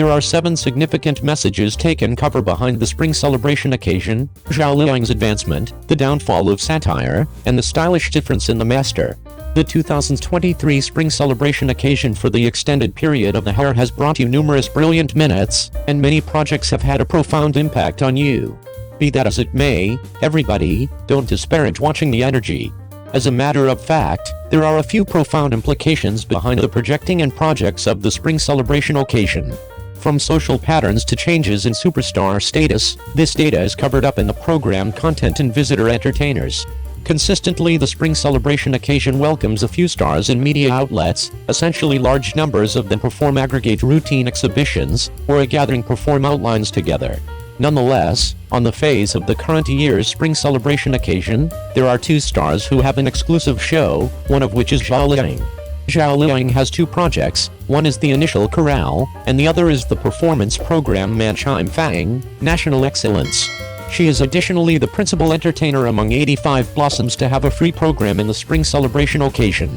There are 7 significant messages taken cover behind the spring celebration occasion: Zhao Liying's advancement, the downfall of satire, and the stylish difference in the master. The 2023 spring celebration occasion for the extended period of the hair has brought you numerous brilliant minutes, and many projects have had a profound impact on you. Be that as it may, everybody, don't disparage watching the energy. As a matter of fact, there are a few profound implications behind the projecting and projects of the spring celebration occasion. From social patterns to changes in superstar status, this data is covered up in the program content and visitor entertainers. Consistently, the spring celebration occasion welcomes a few stars in media outlets, essentially large numbers of them perform aggregate routine exhibitions, or a gathering perform outlines together. Nonetheless, on the face of the current year's spring celebration occasion, there are 2 stars who have an exclusive show, one of which is Zhao Liying. Zhao Liying has 2 projects, one is the initial chorale, and the other is the performance program Manchime Fang, National Excellence. She is additionally the principal entertainer among 85 Blossoms to have a free program in the spring celebration occasion.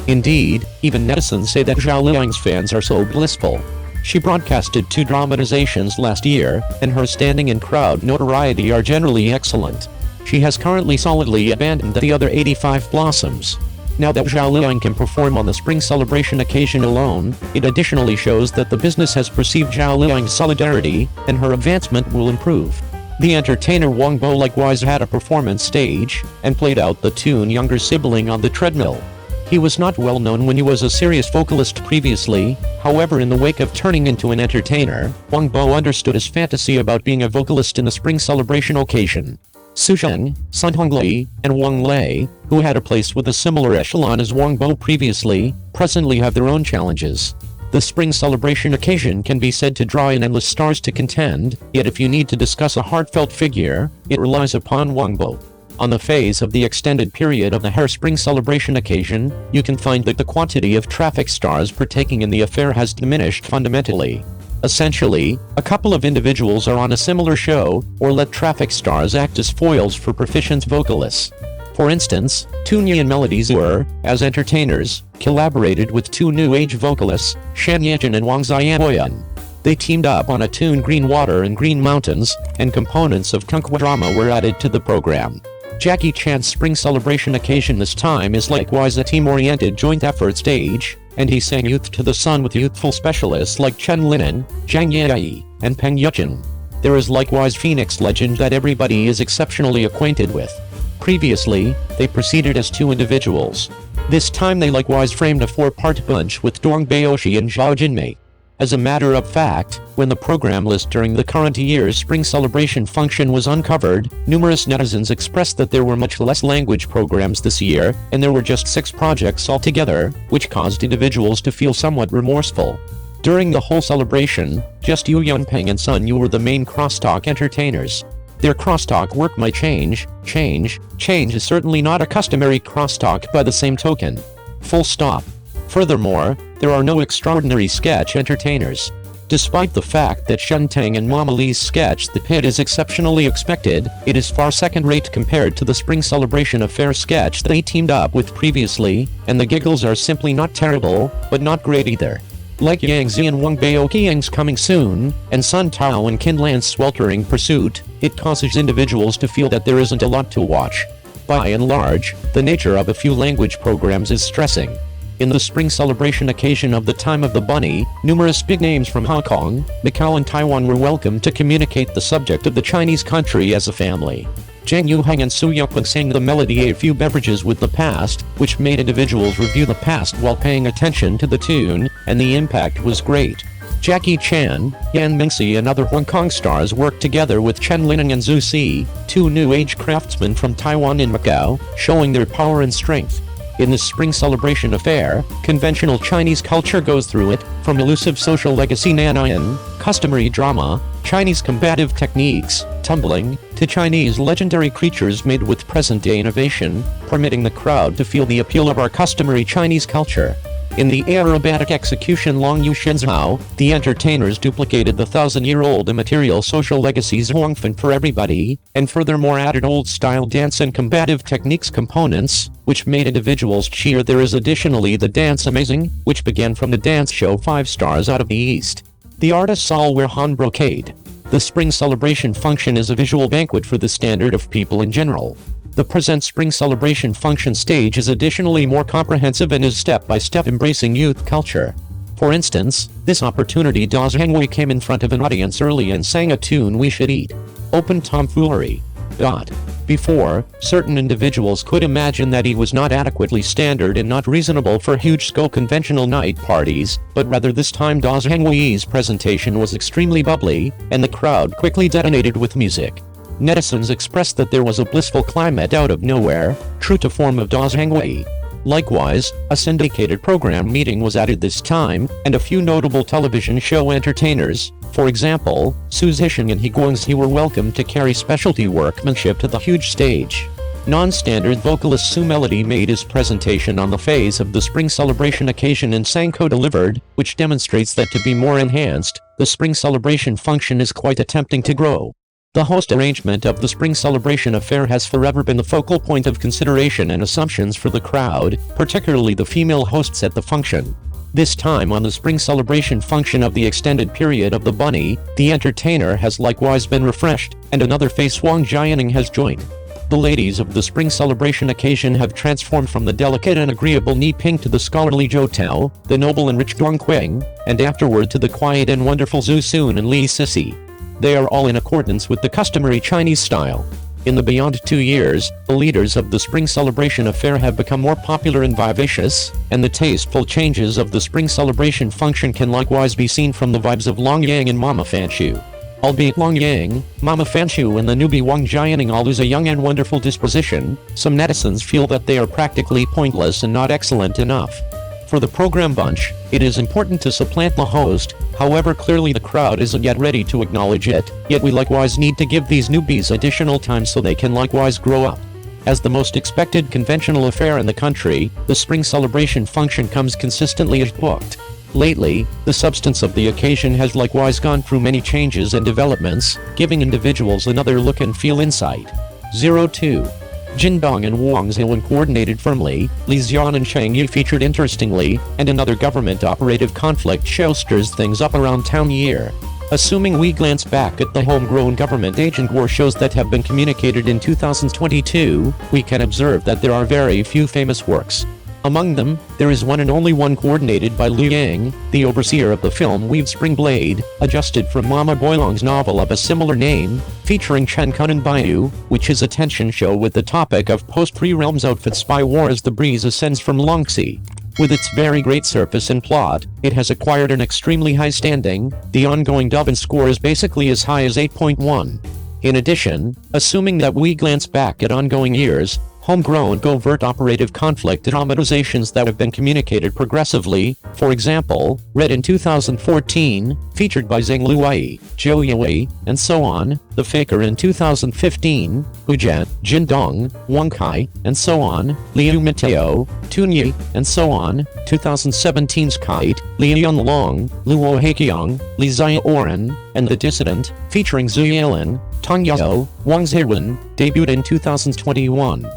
Indeed, even netizens say that Zhao Liying's fans are so blissful. She broadcasted 2 dramatizations last year, and her standing and crowd notoriety are generally excellent. She has currently solidly abandoned the other 85 Blossoms. Now that Zhao Liying can perform on the spring celebration occasion alone, it additionally shows that the business has perceived Zhao Liying's solidarity, and her advancement will improve. The entertainer Wang Bo likewise had a performance stage, and played out the tune Younger Sibling on the treadmill. He was not well known when he was a serious vocalist previously, however in the wake of turning into an entertainer, Wang Bo understood his fantasy about being a vocalist in the spring celebration occasion. Su Zheng, Sun Hongli, and Wang Lei, who had a place with a similar echelon as Wang Bo previously, presently have their own challenges. The spring celebration occasion can be said to draw in endless stars to contend, yet if you need to discuss a heartfelt figure, it relies upon Wang Bo. On the face of the extended period of the hair spring celebration occasion, you can find that the quantity of traffic stars partaking in the affair has diminished fundamentally. Essentially, a couple of individuals are on a similar show, or let traffic stars act as foils for proficient vocalists. For instance, Tunyi and Melodies were, as entertainers, collaborated with 2 new age vocalists, Shan Yejin and Wang Xiaoyan. They teamed up on a tune Green Water and Green Mountains, and components of Kunkwa drama were added to the program. Jackie Chan's spring celebration occasion this time is likewise a team-oriented joint effort stage, and he sang Youth to the Sun with youthful specialists like Chen Linen, Zhang Yi, and Peng Yuchen. There is likewise Phoenix Legend that everybody is exceptionally acquainted with. Previously, they proceeded as 2 individuals. This time they likewise framed a 4-part bunch with Dong Baoshi and Zhao Jinmei. As a matter of fact, when the program list during the current year's spring celebration function was uncovered, numerous netizens expressed that there were much less language programs this year, and there were just 6 projects altogether, which caused individuals to feel somewhat remorseful. During the whole celebration, just Yu Yunpeng and Sun Yu were the main crosstalk entertainers. Their crosstalk work might change is certainly not a customary crosstalk by the same token. Full stop. Furthermore, there are no extraordinary sketch entertainers. Despite the fact that Shen Teng and Mama Lee's sketch The Pit is exceptionally expected, it is far second-rate compared to the spring celebration affair sketch they teamed up with previously, and the giggles are simply not terrible, but not great either. Like Yang Zi and Wang Baoqiang's Coming Soon, and Sun Tao and Qin Lan's Sweltering Pursuit, it causes individuals to feel that there isn't a lot to watch. By and large, the nature of a few language programs is stressing. In the spring celebration occasion of the Time of the Bunny, numerous big names from Hong Kong, Macau and Taiwan were welcomed to communicate the subject of the Chinese country as a family. Zhang Yuheng and Su Yupeng sang the melody A Few Beverages with the Past, which made individuals review the past while paying attention to the tune, and the impact was great. Jackie Chan, Yan Mingxi and other Hong Kong stars worked together with Chen Lining and Zhu Si, 2 new age craftsmen from Taiwan and Macau, showing their power and strength. In this spring celebration affair, conventional Chinese culture goes through it, from elusive social legacy Nanayan, customary drama, Chinese combative techniques, tumbling, to Chinese legendary creatures made with present-day innovation, permitting the crowd to feel the appeal of our customary Chinese culture. In the aerobatic execution Long Yu Shenzhou, the entertainers duplicated the 1,000-year-old immaterial social legacies Huangfen for everybody, and furthermore added old-style dance and combative techniques components, which made individuals cheer. There is additionally the Dance Amazing, which began from the dance show 5 Stars Out of the East. The artists all wear Han brocade. The Spring Celebration function is a visual banquet for the standard of people in general. The present Spring Celebration function stage is additionally more comprehensive and is step-by-step embracing youth culture. For instance, this opportunity Da Zhangwei came in front of an audience early and sang a tune We Should Eat. Open tomfoolery. Before, certain individuals could imagine that he was not adequately standard and not reasonable for huge-scale conventional night parties, but rather this time Da Zhangwei's presentation was extremely bubbly, and the crowd quickly detonated with music. Netizens expressed that there was a blissful climate out of nowhere, true to form of Da Zhangwei. Likewise, a syndicated program meeting was added this time, and a few notable television show entertainers, for example, Su Zixing and He Guangzi, were welcomed to carry specialty workmanship to the huge stage. Non-standard vocalist Su Melody made his presentation on the phase of the Spring Celebration occasion and sang co-delivered, which demonstrates that to be more enhanced, the Spring Celebration function is quite attempting to grow. The host arrangement of the Spring Celebration affair has forever been the focal point of consideration and assumptions for the crowd, particularly the female hosts at the function. This time on the Spring Celebration function of the extended period of the bunny, the entertainer has likewise been refreshed, and another face Wang Jianing has joined. The ladies of the Spring Celebration occasion have transformed from the delicate and agreeable Ni Ping to the scholarly Zhou Tao, the noble and rich Duang Quang, and afterward to the quiet and wonderful Zhu Sun and Li Sisi. They are all in accordance with the customary Chinese style. In the beyond 2 years, the leaders of the Spring Celebration affair have become more popular and vivacious, and the tasteful changes of the Spring Celebration function can likewise be seen from the vibes of Long Yang and Mama Fanshu. Albeit Long Yang, Mama Fanshu and the newbie Wang Jianing all lose a young and wonderful disposition, some netizens feel that they are practically pointless and not excellent enough. For the program bunch, it is important to supplant the host, however clearly the crowd isn't yet ready to acknowledge it, yet we likewise need to give these newbies additional time so they can likewise grow up. As the most expected conventional affair in the country, the Spring Celebration function comes consistently as booked. Lately, the substance of the occasion has likewise gone through many changes and developments, giving individuals another look and feel insight. 02. Jindong and Wang Zilin coordinated firmly, Li Xian and Cheng Yi featured interestingly, and another government-operative conflict show stirs things up around town year. Assuming we glance back at the homegrown government agent war shows that have been communicated in 2022, we can observe that there are very few famous works. Among them, there is one and only one coordinated by Liu Yang, the overseer of the film Weave Spring Blade, adjusted from Mama Boilong's novel of a similar name, featuring Chen Kun and Baiyu, which is a tension show with the topic of post-pre-realms outfit spy war as the breeze ascends from Longxi. With its very great surface and plot, it has acquired an extremely high standing. The ongoing dub and score is basically as high as 8.1. In addition, assuming that we glance back at ongoing years, homegrown covert operative conflict dramatizations that have been communicated progressively, for example, Red in 2014, featured by Zhang Luai, Zhou Yui, and so on, The Faker in 2015, Hujian, Jindong, Wang Kai, and so on, Liu Mateo, Tunyi, and so on, 2017's Kite, Li Yunlong, Luo Heiqiang, Li Ziaoren, and The Dissident, featuring Zhu Yelin, Tang Yao, Wang Zhiwen, debuted in 2021.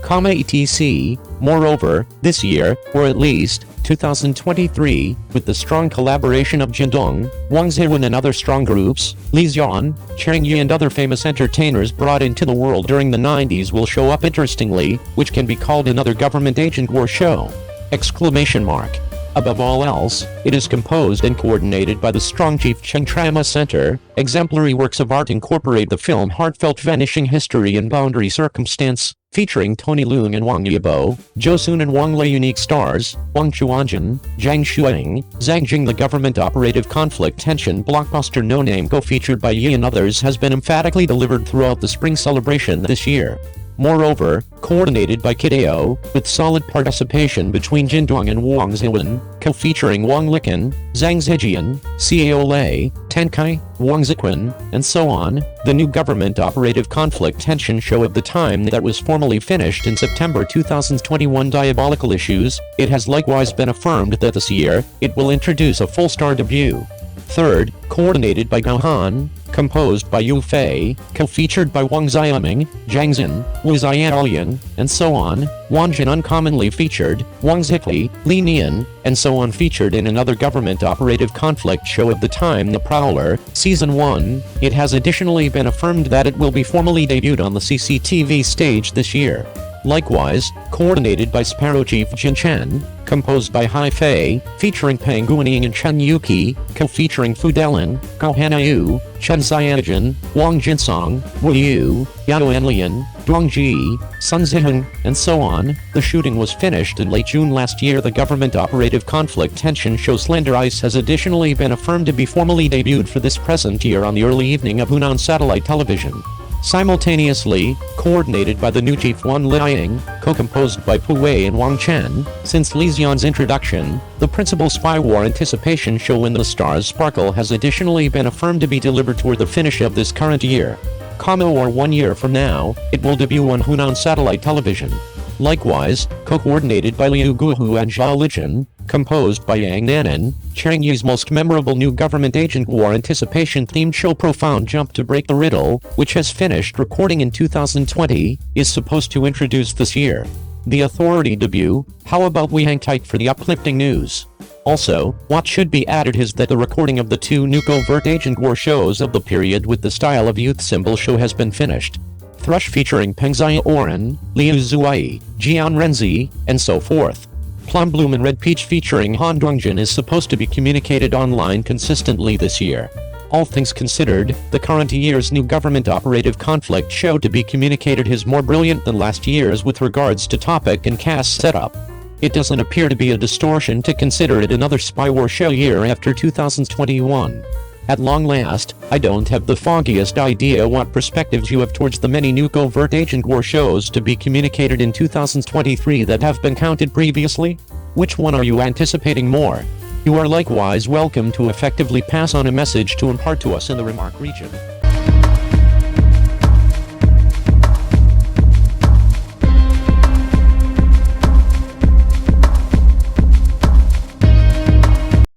etc. Moreover, this year, or at least 2023, with the strong collaboration of Jindong, Wang Zhiwen and other strong groups, Li Xian, Cheng Yi and other famous entertainers brought into the world during the 90s will show up interestingly, which can be called another government agent war show! Exclamation mark. Above all else, it is composed and coordinated by the strong Chief Cheng Trama Center. Exemplary works of art incorporate the film heartfelt vanishing history and boundary circumstance, featuring Tony Leung and Wang Yibo, Zhou Sun and Wang Lei unique stars, Wang Chuanjun, Zhang Shuang, Zhang Jing. The government operative conflict tension blockbuster No Name Go featured by Yi and others has been emphatically delivered throughout the Spring Celebration this year. Moreover, coordinated by Kideo, with solid participation between Jindong and Wang Zhiwen, co-featuring Wang Liken, Zhang Zijian, Xiao Lei, Tenkai, Wang Ziquan, and so on, the new government operative conflict tension show of the time that was formally finished in September 2021 Diabolical Issues, it has likewise been affirmed that this year, it will introduce a full-star debut. Third, coordinated by Gao Han, composed by Yu Fei, co-featured by Wang Xiaoming, Zhang Xin, Wu Xiaoyan, and so on. Wang Jin uncommonly featured, Wang Zikli, Li Nian, and so on featured in another government-operative conflict show of the time, The Prowler, Season 1. It has additionally been affirmed that it will be formally debuted on the CCTV stage this year. Likewise, coordinated by Sparrow Chief Jin Chen, composed by Hai Fei, featuring Peng Guining and Chen Yuqi, co-featuring Fu Delin, Gao Hanayu, Chen Xianjin, Wang Jinsong, Wu Yu, Yao Enlian, Duang Ji, Sun Ziheng, and so on. The shooting was finished in late June last year. The government-operative conflict tension show Slender Ice has additionally been affirmed to be formally debuted for this present year on the early evening of Hunan satellite television. Simultaneously, coordinated by the new chief Zhao Liying, co-composed by Pu Wei and Wang Chen, since Li Xian's introduction, the principal spy war anticipation show When the Stars Sparkle has additionally been affirmed to be delivered toward the finish of this current year. Or 1 year from now, it will debut on Hunan satellite television. Likewise, co-coordinated by Liu Guohu and Zhao Liying, composed by Yang Nanan, Cheng Yi's most memorable new government agent war anticipation-themed show Profound Jump to Break the Riddle, which has finished recording in 2020, is supposed to introduce this year. The Authority debut. How about we hang tight for the uplifting news? Also, what should be added is that the recording of the 2 new covert agent war shows of the period with the style of youth symbol show has been finished. Thrush featuring Peng Xiaoran, Liu Zuai, Jian Renzi, and so forth. Plum Bloom and Red Peach featuring Han Dongjin is supposed to be communicated online consistently this year. All things considered, the current year's new government-operative conflict show to be communicated is more brilliant than last year's with regards to topic and cast setup. It doesn't appear to be a distortion to consider it another spy war show year after 2021. At long last, I don't have the foggiest idea what perspectives you have towards the many new covert agent war shows to be communicated in 2023 that have been counted previously. Which one are you anticipating more? You are likewise welcome to effectively pass on a message to impart to us in the remark region.